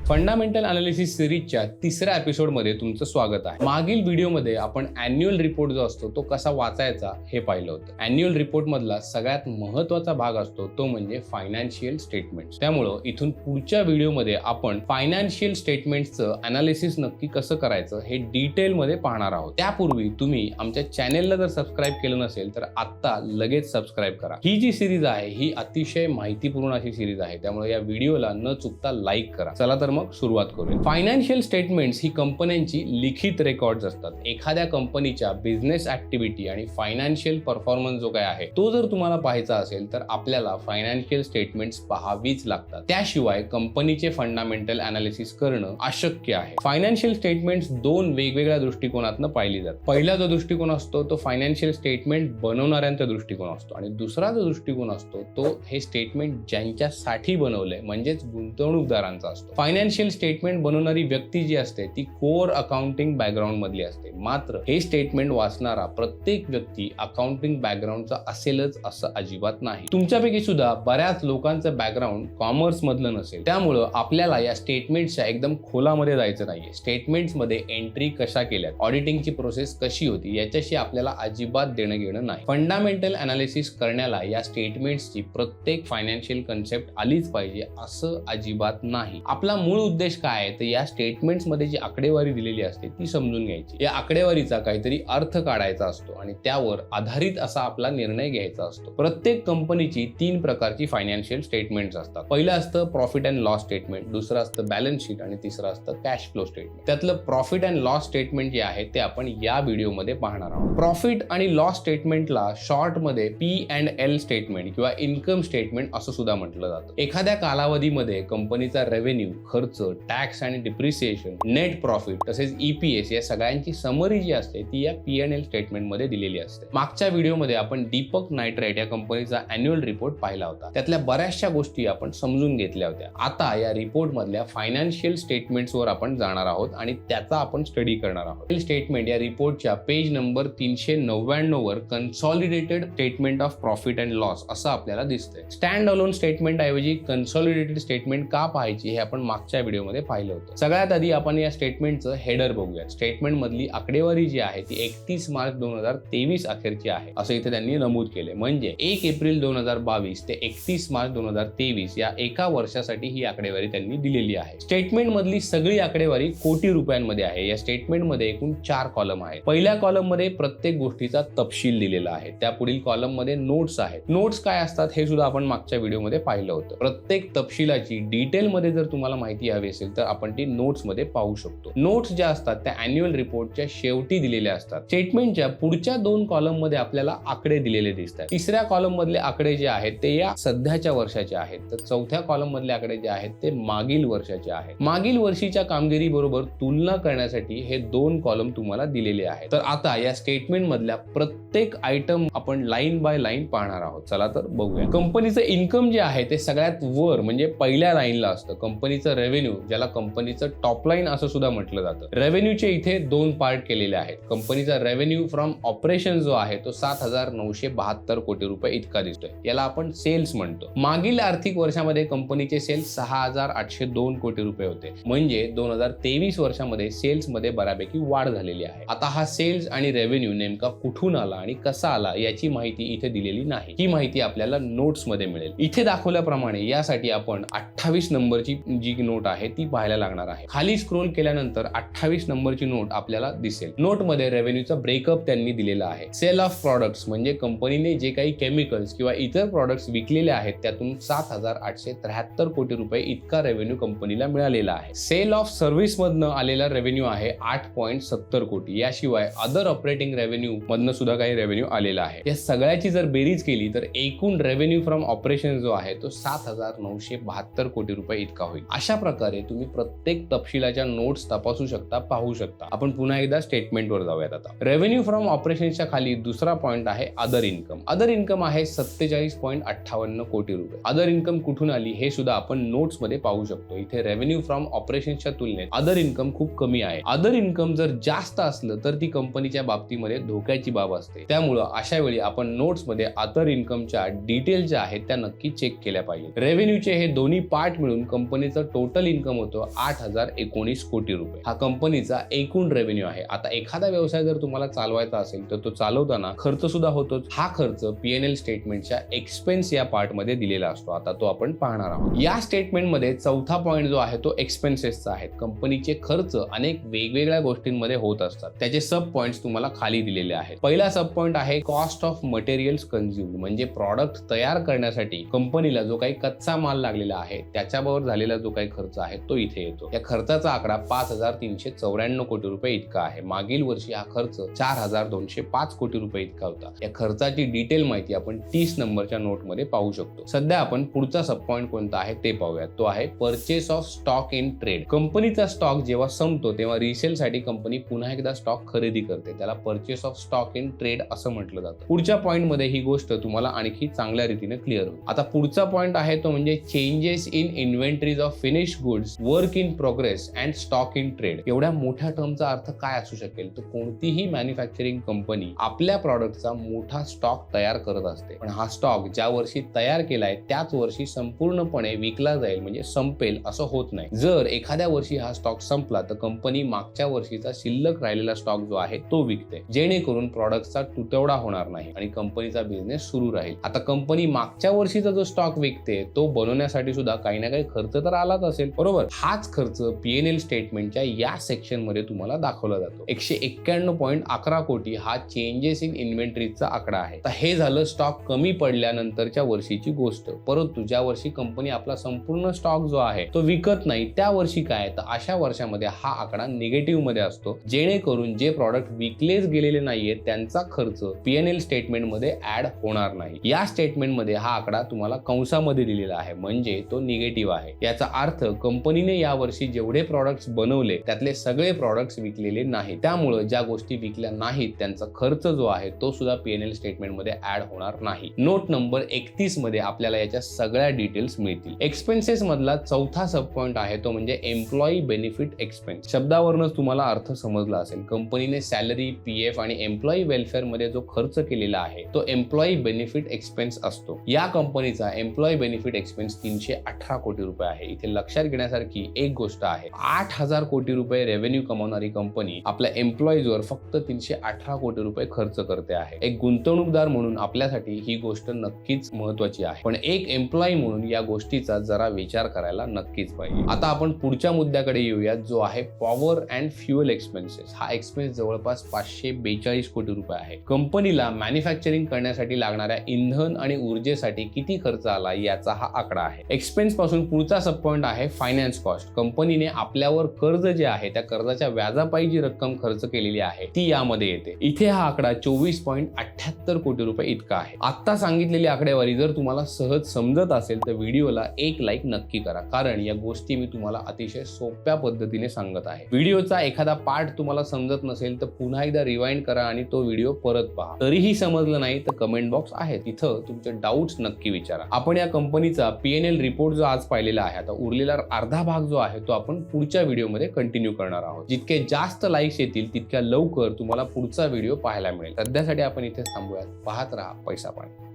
Fundamental analysis सिरीजच्या तिसऱ्या एपिसोडमध्ये तुमचं स्वागत आहे. मागील व्हिडिओमध्ये आपण अॅन्युअल रिपोर्ट जो असतो तो कसा वाचायचा हे पाहिलं होतं. अॅन्युअल रिपोर्ट मधला सगळ्यात महत्त्वाचा भाग असतो तो म्हणजे फायनान्शियल स्टेटमेंट्स. त्यामुळं इथून पुढच्या व्हिडिओमध्ये आपण फायनान्शियल स्टेटमेंट्सचं अनालिसिस नक्की कसं करायचं हे डिटेलमध्ये पाहणार आहोत. त्यापूर्वी तुम्ही आमच्या चॅनेलला जर सबस्क्राईब केलं नसेल तर आत्ता लगेच सबस्क्राईब करा. ही जी सिरीज आहे ही अतिशय माहितीपूर्ण अशी सिरीज आहे, त्यामुळे या व्हिडिओला न चुकता लाईक करा. चला तर मग सुरुवात करूया. फायनान्शियल स्टेटमेंट्स ही कंपन्यांची लिखित रेकॉर्ड्स असतात. एखाद्या कंपनीच्या बिझनेस ऍक्टिव्हिटी आणि फायनान्शियल परफॉर्मन्स जो काय आहे तो जर तुम्हाला पाहायचा असेल तर आपल्याला फायनान्शियल स्टेटमेंट्स पाहावीच लागतात. त्याशिवाय कंपनीचे फंडामेंटल अनालिसिस करणं अशक्य आहे. फायनान्शियल स्टेटमेंट्स दोन वेगवेगळ्या दृष्टिकोनातून पाहिली जातात. पहिला जो दृष्टिकोन असतो तो फायनान्शियल स्टेटमेंट बनवणाऱ्यांचा दृष्टिकोन असतो आणि दुसरा जो दृष्टिकोन असतो तो हे स्टेटमेंट ज्यांच्यासाठी बनवलंय म्हणजेच गुंतवणूकदारांचा असतो. फायनान्शियल स्टेटमेंट बनवणारी व्यक्ती जी असते ती कोर अकाउंटिंग बॅकग्राऊंड मधली असते. मात्र हे स्टेटमेंट वाचणारा प्रत्येक व्यक्ती अकाउंटिंग बॅकग्राऊंडचा असेलच असं अजिबात नाही. तुमच्यापैकी सुद्धा बऱ्याच लोकांचं बॅकग्राऊंड कॉमर्स मधलं नसेल, त्यामुळं आपल्याला या स्टेटमेंट्सच्या एकदम खोलामध्ये जायचं नाहीये. स्टेटमेंट्स मध्ये एंट्री कशा केल्यात, ऑडिटिंगची प्रोसेस कशी होती याच्याशी आपल्याला अजिबात देणं घेणं नाही. फंडामेंटल अनालिसिस करण्याला या स्टेटमेंट्सची प्रत्येक फायनान्शियल कन्सेप्ट आलीच पाहिजे असं अजिबात नाही. आपला मूळ उद्देश काय आहे तर या स्टेटमेंट्स मध्ये जी आकडेवारी दिलेली असते ती समजून घ्यायची. या आकडेवारीचा काहीतरी अर्थ काढायचा असतो आणि त्यावर आधारित असा आपला निर्णय घ्यायचा असतो. प्रत्येक कंपनीची तीन प्रकारची फायनान्शियल स्टेटमेंट्स असतात. पहिलं असतं प्रॉफिट अँड लॉस स्टेटमेंट, दुसरं असतं बॅलन्स शीट आणि तिसरं असतं कॅश फ्लो स्टेटमेंट. त्यातलं प्रॉफिट अँड लॉस स्टेटमेंट जे आहे ते आपण या व्हिडिओमध्ये पाहणार आहोत. प्रॉफिट आणि लॉस स्टेटमेंटला शॉर्ट मध्ये P&L स्टेटमेंट किंवा इन्कम स्टेटमेंट असं सुद्धा म्हटलं जातं. एखाद्या कालावधीमध्ये कंपनीचा रेव्हेन्यू, खर्च, टॅक्स आणि डिप्रिसिएशन, नेट प्रॉफिट तसेच EPS या सगळ्यांची समरी जी असते ती या P&L स्टेटमेंट मध्ये दिलेली असते. मागच्या व्हिडिओमध्ये आपण दीपक नाइट्राइट या कंपनीचा अॅन्युअल रिपोर्ट पाहिला होता. त्यातल्या बऱ्याचशा गोष्टी आपण समजून घेतल्या होत्या. आता या रिपोर्ट मधल्या फायनान्शियल स्टेटमेंट्स वर आपण जाणार आहोत आणि त्याचा आपण स्टडी करणार आहोत. स्टेटमेंट या रिपोर्टच्या पेज नंबर 399 वर consolidated statement of profit and loss असं आपल्याला दिसतंय. स्टँड अलोन स्टेटमेंट ऐवजी कन्सॉलिडेटेड स्टेटमेंट का पाहायची हे आपण मागच्या व्हिडिओमध्ये पाहिलं होतं. सगळ्यात आधी आपण या स्टेटमेंटचं हेडर बघूया. स्टेटमेंट मधली आकडेवारी जी आहे ती 31 मार्च 2023 अखेरची आहे असं इथे त्यांनी नमूद केले. म्हणजे 1 एप्रिल 2022 ते 31 मार्च 2023 या एका वर्षासाठी ही आकडेवारी त्यांनी दिलेली आहे. स्टेटमेंट मधली सगळी आकडेवारी कोटी रुपयांमध्ये आहे. या स्टेटमेंट मध्ये एकूण 4 कॉलम आहेत. पहिल्या कॉलम मध्ये प्रत्येक गोष्टीचा तपशील दिलेला आहे. त्या पुढील कॉलम मध्ये नोट्स आहेत. नोट्स काय असतात हे सुद्धा आपण मागच्या व्हिडिओमध्ये पाहिलं होतं. प्रत्येक तपशिलाची डिटेल मध्ये जर तुम्हाला माहिती हवी असेल तर आपण ती नोट्स मध्ये पाहू शकतो. नोट्स ज्या असतात त्या अॅन्युअल रिपोर्टच्या शेवटी दिलेल्या असतात. स्टेटमेंटच्या पुढच्या 2 कॉलम मध्ये आपल्याला आकडे दिलेले दिसतात. तिसऱ्या कॉलम मधले आकडे जे आहेत ते या सध्याच्या वर्षाचे आहेत, तर चौथ्या कॉलम मधले आकडे जे आहेत ते मागील वर्षाचे आहेत. मागील वर्षीच्या कामगिरी बरोबर तुलना करण्यासाठी हे 2 कॉलम तुम्हाला दिलेले आहेत. तर आता या स्टेटमेंट मधल्या प्रत्येक आयटम आपण लाईन बाय लाईन पाहणार आहोत. चला तर बघूया. कंपनीचं इन्कम जे आहे ते सगळ्यात वर म्हणजे पहिल्या लाईनला असतं. कंपनीचं रेव्हेन्यू, ज्याला कंपनीचं टॉप लाईन असं सुद्धा म्हटलं जातं. रेव्हेन्यूचे इथे 2 पार्ट केलेले आहेत. कंपनीचा रेव्हेन्यू फ्रॉम ऑपरेशन जो आहे तो 7,972 कोटी रुपये इतका दिसतोय. याला आपण सेल्स म्हणतो. मागील आर्थिक वर्षामध्ये कंपनीचे सेल्स 6,802 कोटी रुपये होते. म्हणजे 2023 वर्षामध्ये सेल्स मध्ये बऱ्यापैकी वाढ झालेली आहे. आता हा सेल्स आणि रेव्हेन्यू नेमका कुठून आला आणि कसा आला याची माहिती इथे दिलेली नाही. ही माहिती आपल्याला नोट्स मध्ये मिळेल. इथे दाखवल्याप्रमाणे यासाठी आपण 28 नंबरची जी नोट आहे ती पाहायला लागणार आहे. खाली स्क्रोल केल्यानंतर 28 नंबरची नोट आपल्याला दिसेल. नोट मध्ये रेव्हेन्यूचा ब्रेकअप त्यांनी दिलेला आहे. सेल ऑफ प्रॉडक्ट्स म्हणजे कंपनीने जे काही केमिकल्स किंवा इतर प्रॉडक्ट्स विकलेले आहेत त्यातून 7,873 कोटी रुपये इतका रेव्हेन्यू कंपनीला मिळालेला आहे. सेल ऑफ सर्व्हिस मधनं आलेला रेव्हेन्यू आहे 8.70 कोटी. याशिवाय अदर ऑपरेटिंग रेव्हेन्यू मधनं सुद्धा काही रेव्हेन्यू आलेला आहे. या सगळ्याची जर बेरीज केली तर एकूण रेव्हेन्यू फ्रॉम ऑपरेशन जो आहे तो 7,972 कोटी रुपये इतका होईल. अशा प्रकारे तुम्ही प्रत्येक तपशिलाच्या नोट्स तपासू शकता, पाहू शकता. आपण पुन्हा एकदा स्टेटमेंट वर जाऊयात. आता रेव्हेन्यू फ्रॉम ऑपरेशनच्या खाली दुसरा पॉइंट आहे अदर इन्कम. अदर इन्कम आहे 47.58 कोटी रुपये. अदर इन्कम कुठून आली हे सुद्धा आपण नोट्स मध्ये पाहू शकतो. इथे रेव्हेन्यू फ्रॉम ऑपरेशनच्या तुलनेत अदर इन्कम खूप कमी आहे. अदर इन्कम जर जास्त असलं तर ती कंपनीच्या बाबतीमध्ये धोक्याची बाब असते. त्यामुळं अशा वेळी आपण नोट्स मध्ये अदर इन्कमच्या डिटेल ज्या आहेत त्या नक्की चेक केल्या पाहिजे. रेव्हेन्यूचे हे दोन्ही पार्ट मिळून कंपनीचं टोटल टोटल इन्कम होतं 8,019 कोटी रुपये. हा कंपनीचा एकूण रेव्हेन्यू आहे. आता एखादा व्यवसाय जर तुम्हाला चालवायचा असेल तर तो चालवताना खर्च सुद्धा होतोच. हा खर्च P&L स्टेटमेंटच्या एक्सपेन्स या पार्ट मध्ये दिलेला असतो. आता तो आपण पाहणार आहोत. या स्टेटमेंटमध्ये चौथा पॉईंट जो आहे तो एक्सपेन्सेसचा आहे. कंपनीचे खर्च अनेक वेगवेगळ्या गोष्टींमध्ये होत असतात. त्याचे सब पॉइंट्स तुम्हाला खाली दिलेले आहेत. पहिला सब पॉइंट आहे कॉस्ट ऑफ मटेरियल्स कन्झ्युम्ड, म्हणजे प्रॉडक्ट तयार करण्यासाठी कंपनीला जो काही कच्चा माल लागलेला आहे त्याच्याबरोबर झालेला जो काही खर्च आहे तो इथे येतो. या खर्चाचा आकडा 5,394 कोटी रुपये इतका आहे. मागील वर्षी हा खर्च 4,205 कोटी रुपये इतका होता. या खर्चाची डिटेल माहिती आपण 30 नंबरच्या नोट मध्ये पाहू शकतो. सध्या आपण पुढचा सब पॉइंट कोणता आहे ते पाहूयात. तो आहे purchase of stock in trade. कंपनीचा स्टॉक जेव्हा संपतो तेव्हा रिसेल साठी कंपनी पुन्हा एकदा स्टॉक खरेदी करते. त्याला purchase of stock in trade असं म्हटलं जातं. पुढच्या पॉइंट मध्ये ही गोष्ट तुम्हाला आणखी चांगल्या रीतीने क्लिअर होईल. आता पुढचा पॉइंट आहे तो म्हणजे changes in inventories of finish goods, work in progress and stock in trade. एवढ्या मोठ्या टर्मचा अर्थ काय असू शकेल? तर कोणतीही मॅन्युफॅक्चरिंग कंपनी आपल्या प्रॉडक्टचा मोठा स्टॉक तयार करत असते, पण हा स्टॉक ज्या वर्षी तयार केलाय त्याच वर्षी संपूर्णपणे विकला जाईल, म्हणजे संपेल असं होत नाही. जर एखाद्या वर्षी हा स्टॉक संपला तर कंपनी मागच्या वर्षीचा शिल्लक राहिलेला स्टॉक जो आहे तो विकते, जेणेकरून प्रॉडक्टचा तुटवडा होणार नाही आणि कंपनीचा बिझनेस सुरू राहील. आता कंपनी मागच्या वर्षीचा जो स्टॉक विकते तो बनवण्यासाठी सुद्धा काही ना काही खर्च तर आलाच असेल, बरोबर? हाच खर्च P&L स्टेटमेंटच्या या सेक्शन मध्ये तुम्हाला दाखवला जातो. 191.11 कोटी हा चेंजेस इन इन्व्हेंटरीचा आकडा आहे. तर हे झालं स्टॉक कमी पडल्यानंतरच्या वर्षीची गोष्ट. परंतु ज्या वर्षी कंपनी आपला संपूर्ण स्टॉक जो आहे तो विकत नाही त्या वर्षी काय, तर अशा वर्षामध्ये हा आकडा निगेटिव्ह मध्ये असतो, जेणेकरून जे प्रॉडक्ट विकलेच गेलेले नाहीये त्यांचा खर्च P&L स्टेटमेंट मध्ये ऍड होणार नाही. या स्टेटमेंट मध्ये हा आकडा तुम्हाला कंसामध्ये दिलेला आहे, म्हणजे तो निगेटिव्ह आहे. याचा अर्थ कंपनीने या वर्षी जेवढे प्रॉडक्ट्स बनवले त्यातले सगळे प्रॉडक्ट्स विकलेले नाहीत. त्यामुळे ज्या गोष्टी विकल्या नाहीत त्यांचा खर्च जो आहे तो सुद्धा P&L स्टेटमेंट मध्ये ऍड होणार नाही. नोट नंबर 31 मध्ये आपल्याला याच्या सगळ्या डिटेल्स मिळतील. एक्सपेन्सेस मधला चौथा सब पॉइंट आहे तो म्हणजे एम्प्लॉई बेनिफिट एक्सपेन्स. शब्दावरूनच तुम्हाला अर्थ समजला असेल. कंपनीने सॅलरी, PF आणि एम्प्लॉई वेलफेअर मध्ये जो खर्च केलेला आहे तो एम्प्लॉई बेनिफिट एक्सपेन्स असतो. या कंपनीचा एम्प्लॉई बेनिफिट एक्सपेन्स 318 कोटी रुपये आहे. इथे लक्षात घेण्यासारखी एक गोष्ट आहे, 8,000 कोटी रुपये रेव्हेन्यू कमावणारी कंपनी आपल्या एम्प्लॉईजवर फक्त 318 कोटी रुपये खर्च करते आहे. एक गुंतवणूकदार म्हणून आपल्यासाठी ही गोष्ट नक्कीच महत्वाची आहे, पण एक एम्प्लॉई म्हणून या गोष्टीचा जरा विचार करायला नक्कीच पाहिजे. आता आपण पुढच्या मुद्द्याकडे येऊयात, जो आहे पॉवर अँड फ्युएल एक्सपेन्सेस. हा एक्सपेन्स जवळपास 542 कोटी रुपये आहे. कंपनीला मॅन्युफॅक्चरिंग करण्यासाठी लागणाऱ्या इंधन आणि ऊर्जेसाठी किती खर्च आला याचा हा आकडा आहे. एक्सपेन्स पासून पुढचा सब पॉइंट आहे फायनान्स कॉस्ट. कंपनीने आपल्यावर कर्ज जे आहे त्या कर्जाच्या व्याजापायी जी रक्कम खर्च केलेली आहे ती यामध्ये येते. इथे हा आकडा 24.78 कोटी रुपये इतका आहे. आता सांगितलेली आकडेवारी जर तुम्हाला सहज समजत असेल तर व्हिडिओला एक लाईक नक्की करा, कारण या गोष्टी मी तुम्हाला अतिशय सोप्या पद्धतीने सांगत आहे. व्हिडिओचा एखादा पार्ट तुम्हाला समजत नसेल तर पुन्हा एकदा रिवाइंड करा आणि तो व्हिडिओ परत पहा. तरीही समजलं नाही तर कमेंट बॉक्स आहे, तिथं तुमचे डाऊट्स नक्की विचारा. आपण या कंपनीचा P&L रिपोर्ट जो आज पाहिलेला आहे, आता उरलेला अर्धा भाग जो आहे तो आपण पुढच्या व्हिडिओमध्ये कंटिन्यू करणार आहोत. जितके जास्त लाईक्स येतील तितक्या लवकर तुम्हाला पुढचा व्हिडिओ पाहायला मिळेल. सध्यासाठी आपण इथे थांबूयात. पाहत राहा पैसा पाणी.